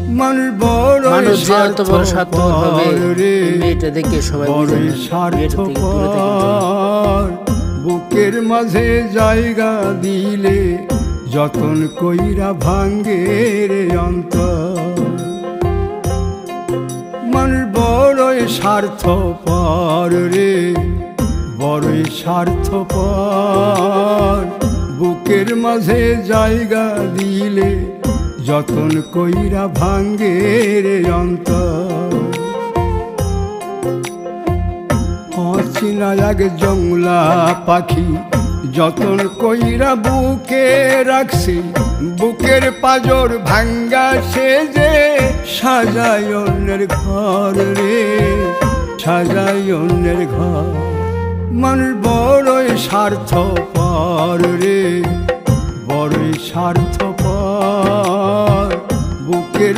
মানুষ যে এত বড় স্বার্থপর হবে মেয়েটা দেখে সবাই বুঝে বুকের মাঝে জায়গা দিলে যতন কইরা ভাঙ্গে রে অন্তর। মানুষ বড়ই স্বার্থপর রে, বড়ই স্বার্থপর। বুকের মাঝে জায়গা দিলে যতন কইরা ভাঙ্গে রে অন্তর। অচিনা এক জংলা পাখি যতন কইরা বুকে রাখছি, বুকের পাজর ভাঙ্গা সে যে সাজায় অন্যের ঘর রে, সাজায় অন্যের ঘর। মানুষ বড়ই স্বার্থপর রে, বড়ই স্বার্থপর। বুকের